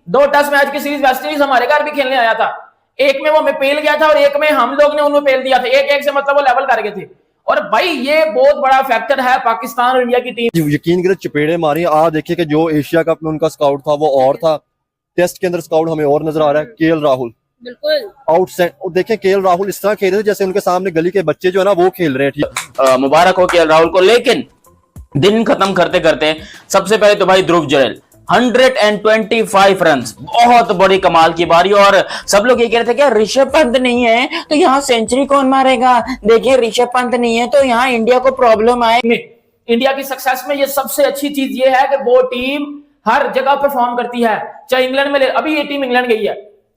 2 test match की series West Indies हमारे घर भी खेलने आया था, एक में वो हमें पेल गया था और एक में हम लोग ने उन्हें पेल दिया था, 1-1 से मतलब वो लेवल कर गए थे। और भाई ये बहुत बड़ा फैक्टर है पाकिस्तान और इंडिया की टीम। यकीन करें चपेड़े मारी। आज देखिए कि जो एशिया कप में उनका स्काउट था वो और था, टेस्ट के अंदर स्काउट हमें और नजर आ रहा है। केएल राहुल बिल्कुल आउटस्टैंड। देखें केएल राहुल इस तरह खेल रहे थे जैसे उनके सामने गली के बच्चे जो है ना वो खेल रहे हैं। मुबारक हो केएल राहुल को। लेकिन दिन खत्म करते करते सबसे पहले तो भाई ध्रुव जुरैल 125 रन, बहुत बड़ी कमाल की बारी। और सब लोग ये कह रहे थे कि ऋषभ पंत नहीं है तो यहाँ सेंचुरी कौन मारेगा, देखिए ऋषभ पंत नहीं है तो यहाँ इंडिया को प्रॉब्लम आए। इंडिया की सक्सेस में ये सबसे अच्छी चीज ये है कि वो टीम हर जगह परफॉर्म करती है, चाहे इंग्लैंड में ले, अभी ये टीम इंग्लैंड गई है,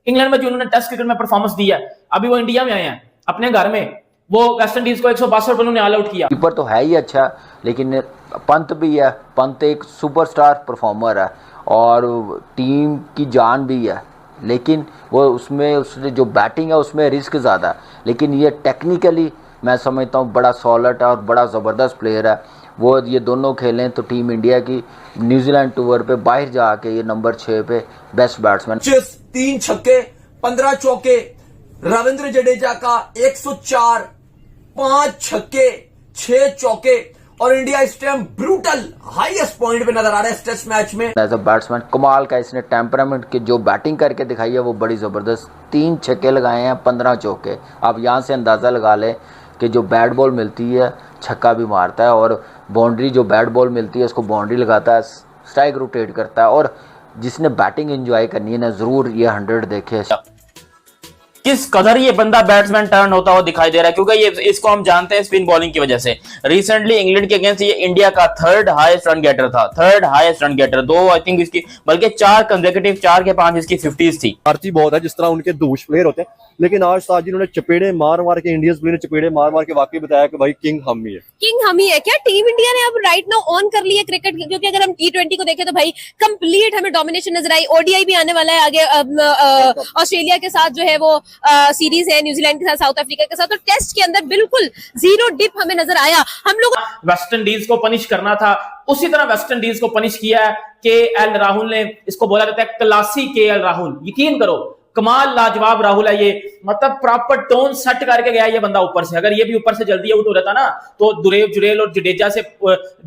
इंग्लैंड में जो उन्होंने टेस्ट क्रिकेट में परफॉर्मेंस दी है, अभी वो इंडिया में आए हैं अपने घर में, वो वेस्ट इंडीज को 162 रन ऑल आउट किया। कीपर तो है ही अच्छा, लेकिन पंत भी है, पंत एक सुपरस्टार परफॉर्मर है और टीम की जान भी है, लेकिन वो उसने जो बैटिंग है उसमें रिस्क ज़्यादा है, लेकिन ये टेक्निकली मैं समझता हूँ बड़ा सॉलिड है और बड़ा ज़बरदस्त प्लेयर है। वो ये दोनों खेलें तो टीम इंडिया की न्यूजीलैंड टूर पे बाहर जाके ये नंबर 6 पे बेस्ट बैट्समैन। 3 छक्के 15 चौके, रविंद्र जडेजा का 104, 5 छक्के 6 चौके और इंडिया इस टाइम ब्रूटल हाईएस्ट पॉइंट पे नजर आ रहा है इस टेस्ट मैच में। एज अ बैट्समैन कमाल का इसने टेम्परामेंट की जो बैटिंग करके दिखाई है वो बड़ी ज़बरदस्त। 3 छक्के लगाए हैं, 15 चौके। आप यहाँ से अंदाज़ा लगा लें कि जो बैट बॉल मिलती है छक्का भी मारता है और बाउंड्री जो बैट बॉल मिलती है उसको बाउंड्री लगाता है, स्ट्राइक रोटेट करता है। और जिसने बैटिंग एंजॉय करनी है ना ज़रूर ये 100 देखे। किस कदर ये बंदा बैट्समैन टर्न होता हुआ दिखाई दे रहा है, क्योंकि ये इसको हम जानते हैं स्पिन बॉलिंग की वजह से। रिसेंटली इंग्लैंड के अगेंस्ट ये इंडिया का 3rd हाईएस्ट रन गेटर था, 3rd highest run getter. 2 I think इसकी, बल्कि 4 कंसेक्यूटिव 4 के 5 इसकी 50s थी। भारतीय बहुत है जिस तरह उनके दूष प्लेयर होते हैं, लेकिन आज साथ जिन्होंने चपेड़े मार मार के, इंडियंस प्लेयर ने चपेड़े मार मार के वाकई बताया कि भाई किंग हम ही है। किंग हम ही है क्या? टीम इंडिया ने अब राइट नाउ ऑन कर लिया क्रिकेट, क्योंकि अगर हम T20 को देखें तो भाई कंप्लीट हमें डोमिनेशन नजर आई। ओडीआई भी आने वाला है आगे, ऑस्ट्रेलिया के साथ जो है वो सीरीज है, न्यूजीलैंड के साथ, साउथ अफ्रीका के साथ। तो टेस्ट के अंदर बिल्कुल जीरो डिप हमें नजर आया। हम लोग वेस्ट इंडीज को पनिश करना था, उसी तरह वेस्ट इंडीज को पनिश किया है। केएल राहुल ने, इसको बोला जाता है क्लासी केएल राहुल। यकीन करो कमाल लाजवाब राहुल है ये, मतलब प्रॉपर टोन सेट करके गया ये बंदा ऊपर से। अगर ये भी ऊपर से जल्दी आउट हो रहता ना तो ध्रुव जुरैल और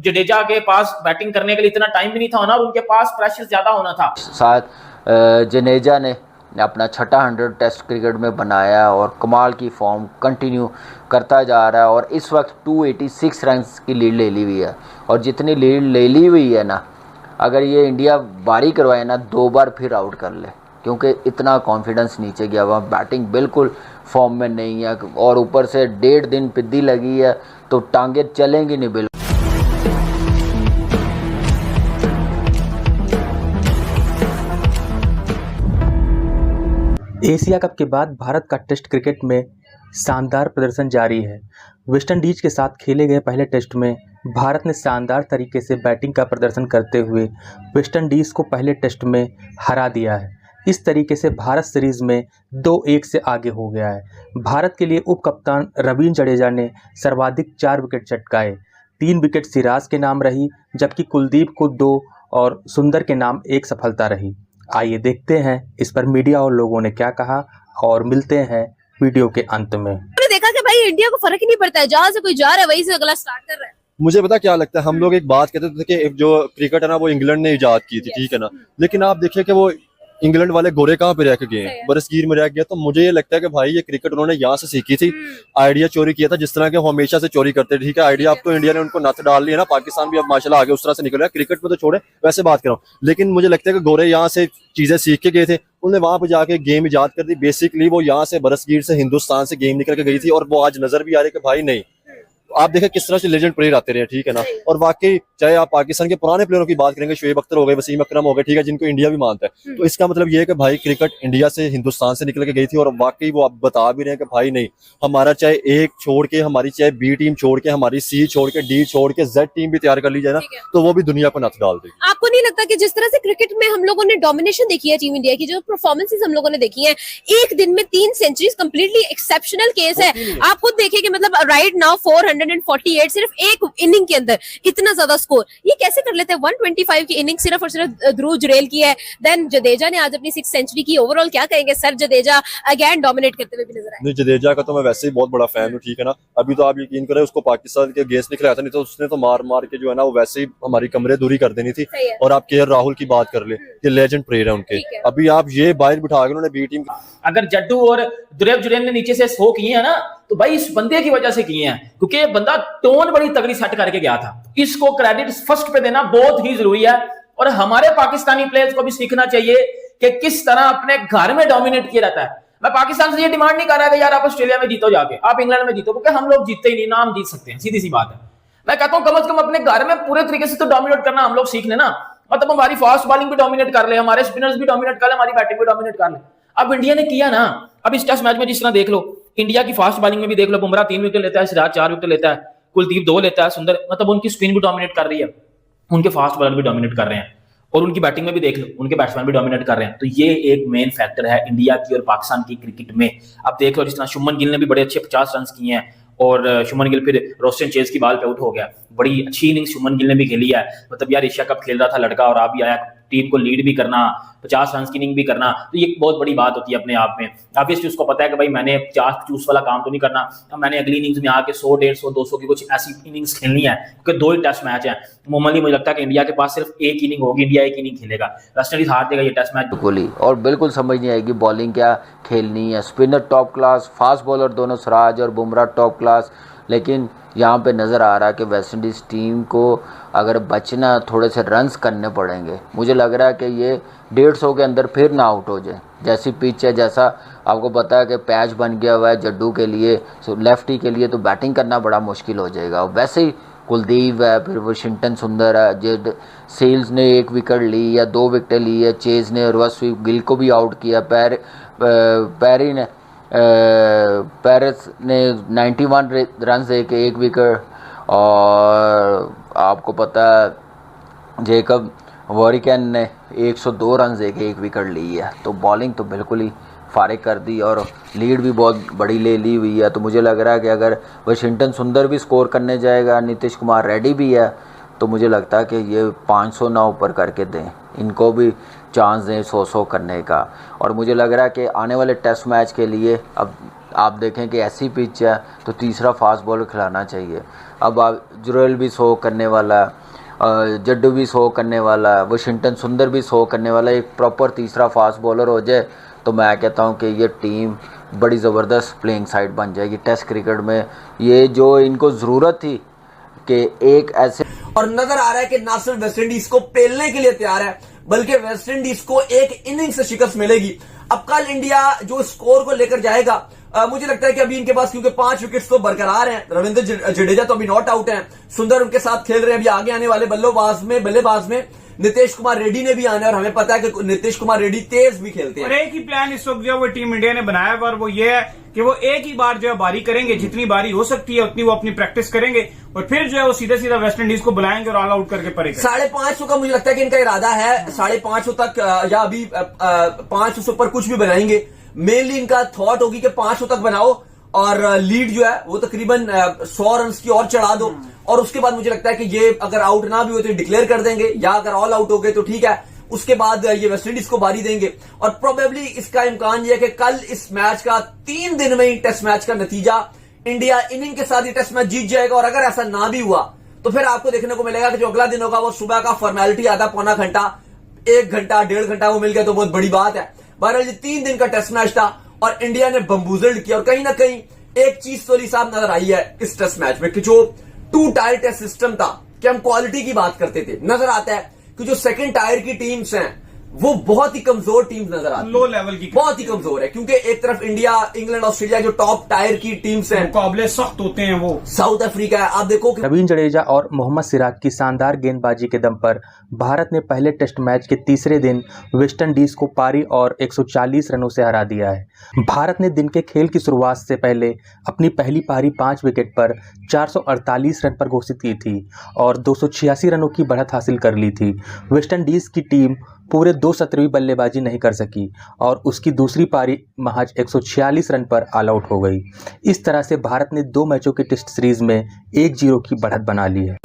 जडेजा के पास बैटिंग करने के लिए इतना टाइम भी नहीं था होना और उनके पास प्रेशर ज्यादा होना था। साथ जडेजा ने अपना 6ठा 100 टेस्ट क्रिकेट में बनाया और कमाल की फॉर्म कंटिन्यू करता जा रहा है और इस वक्त 286 रन की लीड ले ली हुई है। और जितनी लीड ले ली हुई है ना, अगर ये इंडिया बारी करवाए ना 2 बार फिर आउट कर ले, क्योंकि इतना कॉन्फिडेंस नीचे गया हुआ, बैटिंग बिल्कुल फॉर्म में नहीं है और ऊपर से 1.5 दिन पिद्दी लगी है तो टांगे चलेंगी नहीं बिल्कुल। एशिया कप के बाद भारत का टेस्ट क्रिकेट में शानदार प्रदर्शन जारी है। वेस्टइंडीज के साथ खेले गए पहले टेस्ट में भारत ने शानदार तरीके से बैटिंग का प्रदर्शन करते हुए वेस्टइंडीज को पहले टेस्ट में हरा दिया है। इस तरीके से भारत सीरीज में 2-1 से आगे हो गया है। भारत के लिए उप कप्तान रविंद्र जडेजा ने सर्वाधिक 4 विकेट चटकाए। 3 विकेट सिराज के नाम रही, जबकि कुलदीप को 2 और सुंदर के नाम 1 सफलता रही। आइए देखते हैं इस पर मीडिया और लोगों ने क्या कहा और मिलते हैं वीडियो के अंत में। हमने देखा कि भाई इंडिया को फर्क ही नहीं पड़ता है, जहां से कोई जा रहा है वहीं से अगला स्टार्ट कर रहा है। मुझे पता क्या लगता है, हम लोग एक बात कहते थे कि जो क्रिकेट है ना वो इंग्लैंड ने इजाद की थी, ठीक है ना, लेकिन आप देखिए कि वो इंग्लैंड वाले गोरे कहाँ पे रह के गए हैं, बरसगीर में रह गया। तो मुझे ये लगता है कि भाई ये क्रिकेट उन्होंने यहाँ से सीखी थी, आइडिया चोरी किया था, जिस तरह के हमेशा से चोरी करते, ठीक है। आइडिया अब तो इंडिया ने उनको नथ डाल लिया ना, पाकिस्तान भी अब माशाल्लाह आगे उस तरह से निकल रहा है। क्रिकेट में तो छोड़े, वैसे बात कर रहा हूँ, लेकिन मुझे लगता है कि गोरे यहाँ से चीजें सीख के गए थे, उन्होंने वहां पे जाके गेम इजाद कर दी। बेसिकली वो यहाँ से बरसगीर से हिंदुस्तान से गेम निकल के गई थी और वो आज नजर भी आ रही है कि भाई नहीं, आप देखें किस तरह से लेजेंड प्लेयर आते रहे, ठीक है ना। और वाकई चाहे आप पाकिस्तान के पुराने प्लेयरों की बात करेंगे, शोएब अख्तर हो गए, वसीम अकरम हो गए, ठीक है, जिनको इंडिया भी मानता है, तो इसका मतलब ये है कि भाई क्रिकेट इंडिया से हिंदुस्तान से निकल के गई थी। और वाकई वो आप बता भी रहे हैं कि भाई नहीं, हमारा चाहे एक छोड़ के, हमारी चाहे बी टीम छोड़ के, हमारी सी छोड़ के, डी छोड़ के, जेड टीम भी तैयार कर ली जाए ना, तो वो भी दुनिया को नथ डाल देगी। आपको नहीं लगता कि जिस तरह से क्रिकेट में हम लोगों ने डोमिनेशन देखी है टीम इंडिया की, जो परफॉर्मेंसेस हम लोगों ने देखी है, एक दिन में 3 सेंचुरीज कंप्लीटली एक्सेप्शनल केस है। आप खुद देखिए कि मतलब राइट नाउ 400 148 सिर्फ एक इनिंग के अंदर, इतना ज्यादा स्कोर ये कैसे कर लेते हैं? 125 की इनिंग सिर्फ और सिर्फ ध्रुव जुरेल की है। देन जडेजा ने आज अपनी 6th सेंचुरी की। ओवरऑल क्या कहेंगे सर? जडेजा अगेन डोमिनेट करते हुए भी नजर आए। नहीं, जडेजा का तो मैं वैसे ही बहुत बड़ा फैन हूँ, ठीक है ना। अभी तो आप यकीन करें उसको पाकिस्तान के अगेंस्ट नहीं खिलाया था, नहीं तो उसने तो मार मार के जो है ना वो वैसे ही हमारी कमरे दूरी कर देनी थी। सही है। और आप केएल राहुल की बात कर ले, ये लेजेंड प्लेयर है उनके। ठीक है। अभी आप ये बाहर बिठा के उन्होंने बी टीम अगर जड्डू और ध्रुव जुरेल ने नीचे से स्लो किए हैं ना, तो भाई इस बंदे की वजह से किए हैं, क्योंकि ये बंदा टोन बड़ी तगड़ी सेट करके गया था। इसको क्रेडिट फर्स्ट पे देना बहुत ही जरूरी है। और हमारे पाकिस्तानी प्लेयर्स को भी सीखना चाहिए कि किस तरह अपने घर में डोमिनेट किया जाता है। मैं पाकिस्तान से ये डिमांड नहीं कर रहा कि यार आप ऑस्ट्रेलिया में जीतो जाके, आप इंग्लैंड में जीतो, क्योंकि हम लोग जीतते ही नहीं ना, हम जीत सकते हैं, सीधी सी बात है। मैं कहता हूं कम से कम अपने घर में पूरे तरीके से तो डोमिनेट करना हम लोग सीख लेना। मतलब हमारी फास्ट बॉलिंग भी डोमिनेट कर ले, हमारे स्पिनर्स भी डोमिनेट कर ले, हमारी बैटिंग भी डोमिनेट कर ले। अब इंडिया ने किया ना, अब इस टेस्ट मैच में जिस तरह देख लो, इंडिया की फास्ट बॉलिंग में भी देख लो, बुमराह 3 विकेट लेता है, सिराज 4 विकेट लेता है, कुलदीप 2 लेता है, सुंदर, मतलब उनकी स्पिन भी डोमिनेट कर रही है, उनके फास्ट बॉलर भी डोमिनेट कर रहे हैं, और उनकी बैटिंग में भी देख लो, उनके बैट्समैन भी डोमिनेट कर रहे हैं। तो ये एक मेन फैक्टर है इंडिया की और पाकिस्तान की क्रिकेट में। अब देख लो जिस तरह शुभमन गिल ने भी बड़े अच्छे 50 रन किए हैं, और शुभमन गिल फिर रोस्टन चेज की बॉल पे आउट हो गया। बड़ी अच्छी इनिंग्स शुभमन गिल ने भी खेली है। मतलब यार एशिया कप खेल रहा था लड़का और आप भी आया, टीम को लीड भी करना, 50 रन की इनिंग भी करना, तो ये बहुत बड़ी बात होती है अपने आप में। ऑब्वियसली उसको पता है कि भाई मैंने 50 वाला काम तो नहीं करना, अब मैंने अगली इनिंग्स में आके 100, 150, 200 की कुछ ऐसी इनिंग्स खेलनी है, क्योंकि 2 ही टेस्ट मैच है। मामूली मुझे लगता है कि इंडिया के पास सिर्फ एक इनिंग होगी, इंडिया एक इनिंग खेलेगा, वेस्ट इंडीज हार देगा ये टेस्ट मैच। बिल्कुल ही, और बिल्कुल समझ नहीं आएगी बॉलिंग क्या खेलनी है। Spinner top class, fast bowler दोनों सिराज और बुमराह टॉप क्लास, लेकिन यहाँ पे नज़र आ रहा है कि वेस्ट इंडीज़ टीम को अगर बचना थोड़े से रन्स करने पड़ेंगे। मुझे लग रहा है कि ये 150 के अंदर फिर ना आउट हो जाए। जैसी पिच है, जैसा आपको पता है कि पैच बन गया हुआ है जड्डू के लिए, लेफ्टी के लिए, तो बैटिंग करना बड़ा मुश्किल हो जाएगा। और वैसे ही कुलदीप है, फिर वाशिंगटन सुंदर है, जेड सेल्स ने 1 विकेट ली या 2 विकेट ली है, चेज ने रिवर्स स्वीप गिल को भी आउट किया, पेरिस ने 91 रन दे के 1 विकेट, और आपको पता है जेकब वॉरिकन ने 102 रन दे के 1 विकेट ली है। तो बॉलिंग तो बिल्कुल ही फारिग कर दी और लीड भी बहुत बड़ी ले ली हुई है। तो मुझे लग रहा है कि अगर वाशिंगटन सुंदर भी स्कोर करने जाएगा, नीतीश कुमार रेडी भी है, तो मुझे लगता है कि ये 500 ना ऊपर करके दें, इनको भी चांस दें 100 करने का। और मुझे लग रहा है कि आने वाले टेस्ट मैच के लिए अब आप देखें कि ऐसी पिच है तो तीसरा फास्ट बॉलर खिलाना चाहिए। अब आप जुरेल भी 100 करने वाला, जड्डू भी 100 करने वाला, वाशिंगटन सुंदर भी 100 करने वाला, एक प्रॉपर तीसरा फास्ट बॉलर हो जाए तो मैं कहता हूं कि ये टीम बड़ी ज़बरदस्त प्लेइंग साइड बन जाएगी टेस्ट क्रिकेट में। ये जो इनको ज़रूरत थी कि एक ऐसे, और नजर आ रहा है कि ना सिर्फ वेस्ट इंडीज को पेलने के लिए तैयार है, बल्कि वेस्ट इंडीज को एक इनिंग से शिकस्त मिलेगी। अब कल इंडिया जो स्कोर को लेकर जाएगा, मुझे लगता है कि अभी इनके पास क्योंकि 5 विकेट्स तो बरकरार हैं, रविंद्र जडेजा तो अभी नॉट आउट हैं, सुंदर उनके साथ खेल रहे हैं। अभी आगे आने वाले बल्लेबाज में नीतीश कुमार रेड्डी ने भी आना है, और हमें पता है कि नीतीश कुमार रेड्डी तेज भी खेलते हैं। और एक ही प्लान इस वक्त जो वो टीम इंडिया ने बनाया है, और वो ये है कि वो एक ही बार जो है बारी करेंगे, जितनी बारी हो सकती है उतनी वो अपनी प्रैक्टिस करेंगे, और फिर जो है वो सीधा सीधा वेस्ट इंडीज को बुलाएंगे और ऑल आउट करके परे 550 का मुझे लगता है कि इनका इरादा है, 550 तक या अभी 500 से ऊपर कुछ भी बनाएंगे। मेनली इनका थॉट होगी कि 500 तक बनाओ और लीड जो है वो तकरीबन 100 रन की और चढ़ा दो, और उसके बाद मुझे लगता है कि ये अगर आउट ना भी हो तो डिक्लेयर कर देंगे, या अगर ऑल आउट हो गए तो ठीक है, उसके बाद ये वेस्ट इंडीज को बारी देंगे। और प्रोबेबली इसका इम्कान ये है कि कल इस मैच का 3 दिन में ही टेस्ट मैच का नतीजा इंडिया इनिंग के साथ ही टेस्ट मैच जीत जाएगा। और अगर ऐसा ना भी हुआ तो फिर आपको देखने को मिलेगा कि जो अगला दिन होगा वो सुबह का फॉर्मेलिटी आधा पौना घंटा, 1 घंटा 1.5 घंटा वो मिल गया तो बहुत बड़ी बात है। बहरहाल ये 3 दिन का टेस्ट मैच था और इंडिया ने बम्बूजल्ड किया। और कहीं ना कहीं एक चीज तो साहब नजर आई है इस टेस्ट मैच में कि जो 2 टायर टेस्ट सिस्टम था, कि हम क्वालिटी की बात करते थे, नजर आता है कि जो 2nd टायर की टीम्स हैं वो बहुत ही कमजोर टीम्स नजर आती है, लो लेवल की बहुत ही कमजोर है। क्योंकि एक तरफ इंडिया, इंग्लैंड, ऑस्ट्रेलिया जो टॉप टायर की टीम्स हैं, मुकाबले सख्त होते हैं, वो साउथ अफ्रीका है। आप देखो कि रवींद्र जडेजा और मोहम्मद सिराज की शानदार गेंदबाजी के दम पर भारत ने पहले टेस्ट मैच के तीसरे दिन वेस्ट इंडीज को पारी और 140 रनों से हरा दिया है। भारत ने दिन के खेल की शुरुआत से पहले अपनी पहली पारी 5 विकेट पर 448 रन पर घोषित की थी और 286 रनों की बढ़त हासिल कर ली थी। वेस्ट इंडीज की टीम पूरे 2 सत्र भी बल्लेबाजी नहीं कर सकी और उसकी दूसरी पारी महज 146 रन पर ऑल आउट हो गई। इस तरह से भारत ने 2 मैचों की टेस्ट सीरीज में 1-0 की बढ़त बना ली है।